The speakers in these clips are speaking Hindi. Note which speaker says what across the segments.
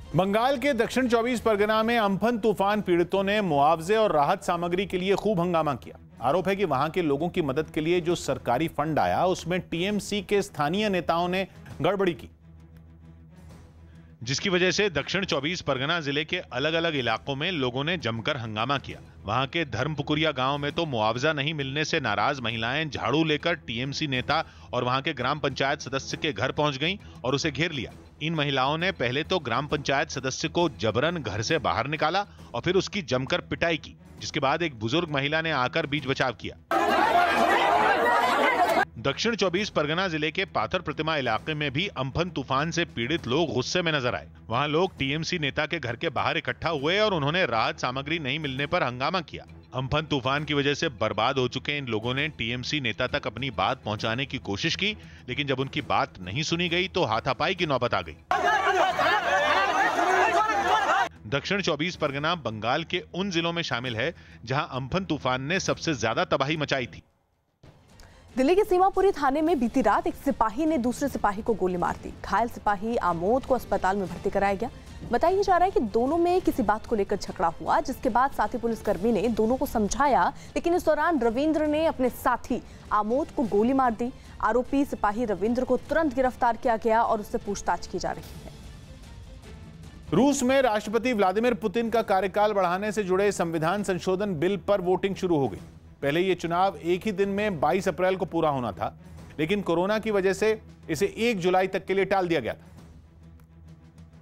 Speaker 1: बंगाल के दक्षिण 24 परगना में अम्फन तूफान पीड़ितों ने मुआवजे और राहत सामग्री के लिए खूब हंगामा किया। आरोप है कि वहां के लोगों की मदद के लिए जो सरकारी फंड आया उसमें टीएमसी के स्थानीय नेताओं ने गड़बड़ी की,
Speaker 2: जिसकी वजह से दक्षिण 24 परगना जिले के अलग अलग इलाकों में लोगों ने जमकर हंगामा किया। वहां के धर्मपुकुरिया गांव में तो मुआवजा नहीं मिलने से नाराज महिलाएं झाड़ू लेकर टीएमसी नेता और वहां के ग्राम पंचायत सदस्य के घर पहुंच गईं और उसे घेर लिया। इन महिलाओं ने पहले तो ग्राम पंचायत सदस्य को जबरन घर से बाहर निकाला और फिर उसकी जमकर पिटाई की, जिसके बाद एक बुजुर्ग महिला ने आकर बीच बचाव किया। दक्षिण 24 परगना जिले के पाथर प्रतिमा इलाके में भी अम्फन तूफान से पीड़ित लोग गुस्से में नजर आए। वहां लोग टीएमसी नेता के घर के बाहर इकट्ठा हुए और उन्होंने राहत सामग्री नहीं मिलने पर हंगामा किया। अम्फन तूफान की वजह से बर्बाद हो चुके इन लोगों ने टीएमसी नेता तक अपनी बात पहुंचाने की कोशिश की, लेकिन जब उनकी बात नहीं सुनी गई तो हाथापाई की नौबत आ गई। दक्षिण 24 परगना बंगाल के उन जिलों में शामिल है जहां अम्फन तूफान ने सबसे ज्यादा तबाही मचाई थी।
Speaker 3: दिल्ली के सीमापुरी थाने में बीती रात एक सिपाही ने दूसरे सिपाही को गोली मार दी। घायल सिपाही आमोद को अस्पताल में भर्ती कराया गया। बताया जा रहा है कि दोनों में किसी बात को लेकर झगड़ा हुआ, जिसके बाद साथी पुलिसकर्मी ने दोनों को समझाया, लेकिन इस दौरान रविंद्र ने अपने साथी आमोद को गोली मार दी। आरोपी सिपाही रविंद्र को तुरंत गिरफ्तार किया गया और उससे पूछताछ की जा रही है।
Speaker 1: रूस में राष्ट्रपति व्लादिमीर पुतिन का कार्यकाल बढ़ाने से जुड़े संविधान संशोधन बिल पर वोटिंग शुरू हो गई। पहले ये चुनाव एक ही दिन में 22 अप्रैल को पूरा होना था, लेकिन कोरोना की वजह से इसे 1 जुलाई तक के लिए टाल दिया गया था।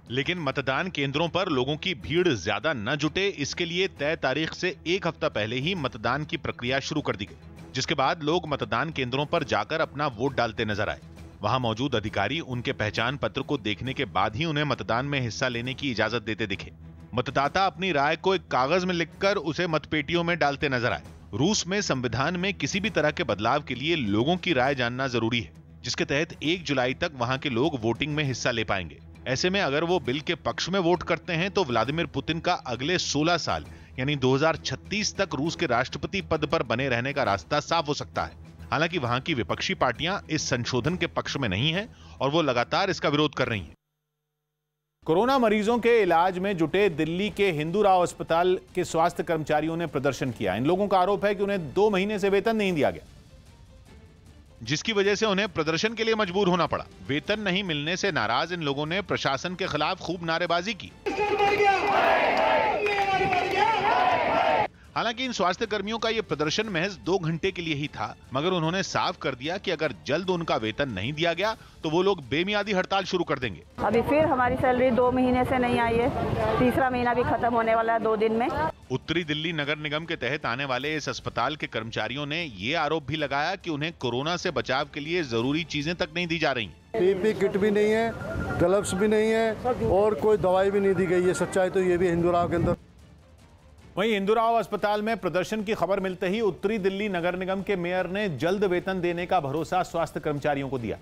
Speaker 2: लेकिन मतदान केंद्रों पर लोगों की भीड़ ज्यादा न जुटे, इसके लिए तय तारीख से एक हफ्ता पहले ही मतदान की प्रक्रिया शुरू कर दी गई, जिसके बाद लोग मतदान केंद्रों पर जाकर अपना वोट डालते नजर आए। वहां मौजूद अधिकारी उनके पहचान पत्र को देखने के बाद ही उन्हें मतदान में हिस्सा लेने की इजाजत देते दिखे। मतदाता अपनी राय को एक कागज में लिखकर उसे मतपेटियों में डालते नजर आए। रूस में संविधान में किसी भी तरह के बदलाव के लिए लोगों की राय जानना जरूरी है, जिसके तहत 1 जुलाई तक वहां के लोग वोटिंग में हिस्सा ले पाएंगे। ऐसे में अगर वो बिल के पक्ष में वोट करते हैं तो व्लादिमीर पुतिन का अगले 16 साल यानी 2036 तक रूस के राष्ट्रपति पद पर बने रहने का रास्ता साफ हो सकता है। हालांकि वहां की विपक्षी पार्टियां इस संशोधन के पक्ष में नहीं हैं और वो लगातार इसका विरोध कर रही हैं।
Speaker 1: कोरोना मरीजों के इलाज में जुटे दिल्ली के हिंदू राव अस्पताल के स्वास्थ्य कर्मचारियों ने प्रदर्शन किया। इन लोगों का आरोप है कि उन्हें 2 महीने से वेतन नहीं दिया गया,
Speaker 2: जिसकी वजह से उन्हें प्रदर्शन के लिए मजबूर होना पड़ा। वेतन नहीं मिलने से नाराज इन लोगों ने प्रशासन के खिलाफ खूब नारेबाजी की। हालांकि इन स्वास्थ्य कर्मियों का यह प्रदर्शन महज 2 घंटे के लिए ही था, मगर उन्होंने साफ कर दिया कि अगर जल्द उनका वेतन नहीं दिया गया तो वो लोग बेमियादी हड़ताल शुरू कर देंगे।
Speaker 4: अभी फिर हमारी सैलरी 2 महीने से नहीं आई है, तीसरा महीना भी खत्म होने वाला है 2 दिन में।
Speaker 2: उत्तरी दिल्ली नगर निगम के तहत आने वाले इस अस्पताल के कर्मचारियों ने ये आरोप भी लगाया कि उन्हें कोरोना से बचाव के लिए जरूरी चीजें तक नहीं दी जा रही।
Speaker 5: पीपी किट भी नहीं है, ग्लव्स भी नहीं है और कोई दवाई भी नहीं दी गई है। सच्चाई तो ये भी हिंदूराव के अंदर।
Speaker 1: वहीं हिंदूराव अस्पताल में प्रदर्शन की खबर मिलते ही उत्तरी दिल्ली नगर निगम के मेयर ने जल्द वेतन देने का भरोसा स्वास्थ्य कर्मचारियों को दिया।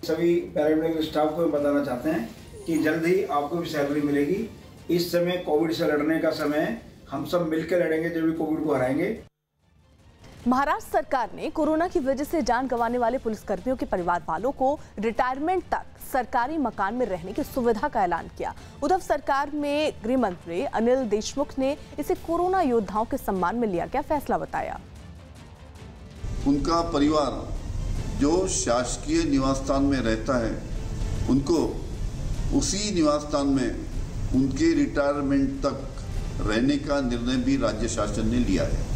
Speaker 6: सभी पैरामेडिकल स्टाफ को बताना चाहते हैं कि जल्द ही आपको भी सैलरी मिलेगी। इस समय कोविड से लड़ने का समय, हम सब मिलकर लड़ेंगे जब भी कोविड को हराएंगे।
Speaker 3: महाराष्ट्र सरकार ने कोरोना की वजह से जान गंवाने वाले पुलिसकर्मियों के परिवार वालों को रिटायरमेंट तक सरकारी मकान में रहने की सुविधा का ऐलान किया। उद्धव सरकार में गृह मंत्री अनिल देशमुख ने इसे कोरोना योद्धाओं के सम्मान में लिया गया फैसला बताया।
Speaker 7: उनका परिवार जो शासकीय निवास स्थान में रहता है, उनको उसी निवास स्थान में उनके रिटायरमेंट तक रहने का निर्णय भी राज्य शासन ने लिया है।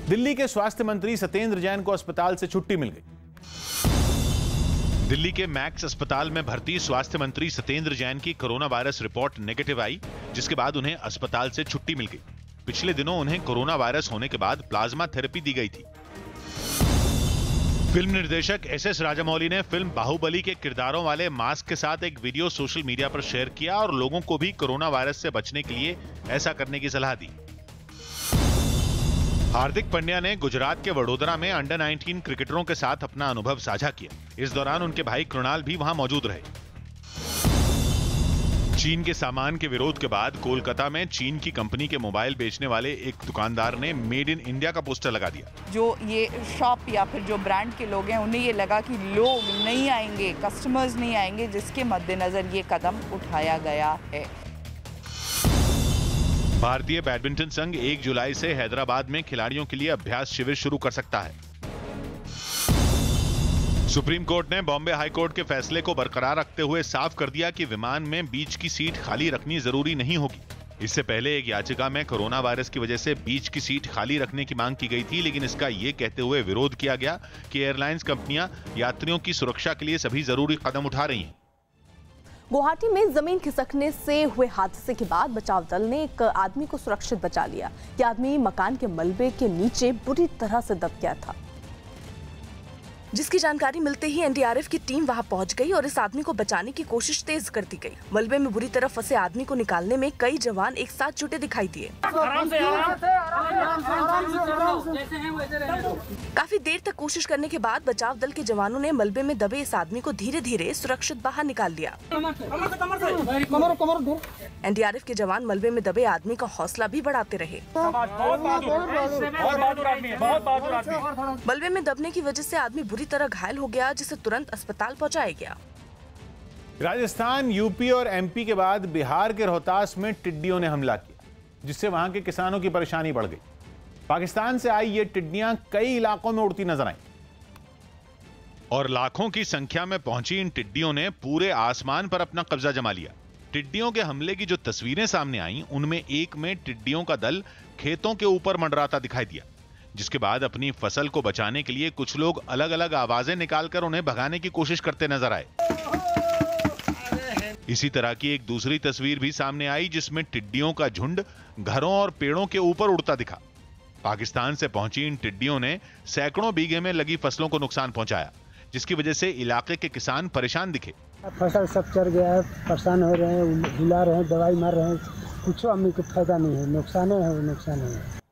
Speaker 1: दिल्ली के स्वास्थ्य मंत्री सत्येंद्र जैन को अस्पताल से छुट्टी मिल गई।
Speaker 2: दिल्ली के मैक्स अस्पताल में भर्ती स्वास्थ्य मंत्री सत्येंद्र जैन की कोरोना वायरस रिपोर्ट नेगेटिव आई, जिसके बाद उन्हें अस्पताल से छुट्टी मिल गई। पिछले दिनों उन्हें कोरोना वायरस होने के बाद प्लाज्मा थेरेपी दी गई थी। फिल्म निर्देशक SS राजामौली ने फिल्म बाहुबली के किरदारों वाले मास्क के साथ एक वीडियो सोशल मीडिया पर शेयर किया और लोगों को भी कोरोना वायरस से बचने के लिए ऐसा करने की सलाह दी। हार्दिक पांड्या ने गुजरात के वडोदरा में अंडर 19 क्रिकेटरों के साथ अपना अनुभव साझा किया। इस दौरान उनके भाई कृणाल भी वहां मौजूद रहे। चीन के सामान के विरोध के बाद कोलकाता में चीन की कंपनी के मोबाइल बेचने वाले एक दुकानदार ने मेड इन इंडिया का पोस्टर लगा दिया।
Speaker 8: जो ये शॉप या फिर जो ब्रांड के लोग हैं उन्हें ये लगा कि लोग नहीं आएंगे, कस्टमर्स नहीं आएंगे, जिसके मद्देनजर ये कदम उठाया गया है।
Speaker 2: भारतीय बैडमिंटन संघ 1 जुलाई से हैदराबाद में खिलाड़ियों के लिए अभ्यास शिविर शुरू कर सकता है। सुप्रीम कोर्ट ने बॉम्बे हाई कोर्ट के फैसले को बरकरार रखते हुए साफ कर दिया कि विमान में बीच की सीट खाली रखनी जरूरी नहीं होगी। इससे पहले एक याचिका में कोरोना वायरस की वजह से बीच की सीट खाली रखने की मांग की गई थी, लेकिन इसका ये कहते हुए विरोध किया गया कि एयरलाइंस कंपनियां यात्रियों की सुरक्षा के लिए सभी जरूरी कदम उठा रही हैं।
Speaker 3: गुवाहाटी में जमीन खिसकने से हुए हादसे के बाद बचाव दल ने एक आदमी को सुरक्षित बचा लिया। यह आदमी मकान के मलबे के नीचे बुरी तरह से दब गया था, जिसकी जानकारी मिलते ही एनडीआरएफ की टीम वहां पहुंच गई और इस आदमी को बचाने की कोशिश तेज कर दी गई। मलबे में बुरी तरह फंसे आदमी को निकालने में कई जवान एक साथ जुटे दिखाई दिए। काफी देर तक कोशिश करने के बाद बचाव दल के जवानों ने मलबे में दबे इस आदमी को धीरे धीरे सुरक्षित बाहर निकाल लिया। एनडीआरएफ के जवान मलबे में दबे आदमी का हौसला भी बढ़ाते रहे। मलबे में दबने की वजह से आदमी बुरी तरह घायल हो गया, जिसे तुरंत अस्पताल पहुंचाया गया।
Speaker 1: राजस्थान, यूपी और एमपी के बाद बिहार के रोहतास में टिड्डियों ने हमला किया, जिससे वहां के किसानों की परेशानी बढ़ गई। पाकिस्तान से आई ये टिड्डियां कई इलाकों में उड़ती नजर आईं
Speaker 2: और लाखों की संख्या में पहुंची इन टिड्डियों ने पूरे आसमान पर अपना कब्जा जमा लिया। टिड्डियों के हमले की जो तस्वीरें सामने आईं, उनमें एक में टिड्डियों का दल खेतों के ऊपर मंडराता दिखाई दिया, जिसके बाद अपनी फसल को बचाने के लिए कुछ लोग अलग अलग आवाजें निकालकर उन्हें भगाने की कोशिश करते नजर आए। इसी तरह की एक दूसरी तस्वीर भी सामने आई, जिसमें टिड्डियों का झुंड घरों और पेड़ों के ऊपर उड़ता दिखा। पाकिस्तान से पहुंची इन टिड्डियों ने सैकड़ों बीघे में लगी फसलों को नुकसान पहुंचाया, जिसकी वजह से इलाके के किसान परेशान दिखे।
Speaker 9: फसल सब चढ़ गया है, परेशान हो रहे हैं, हिला रहे हैं, दवाई मार रहे हैं, कुछ हमें को फायदा नहीं है, नुकसान है, नुकसान है।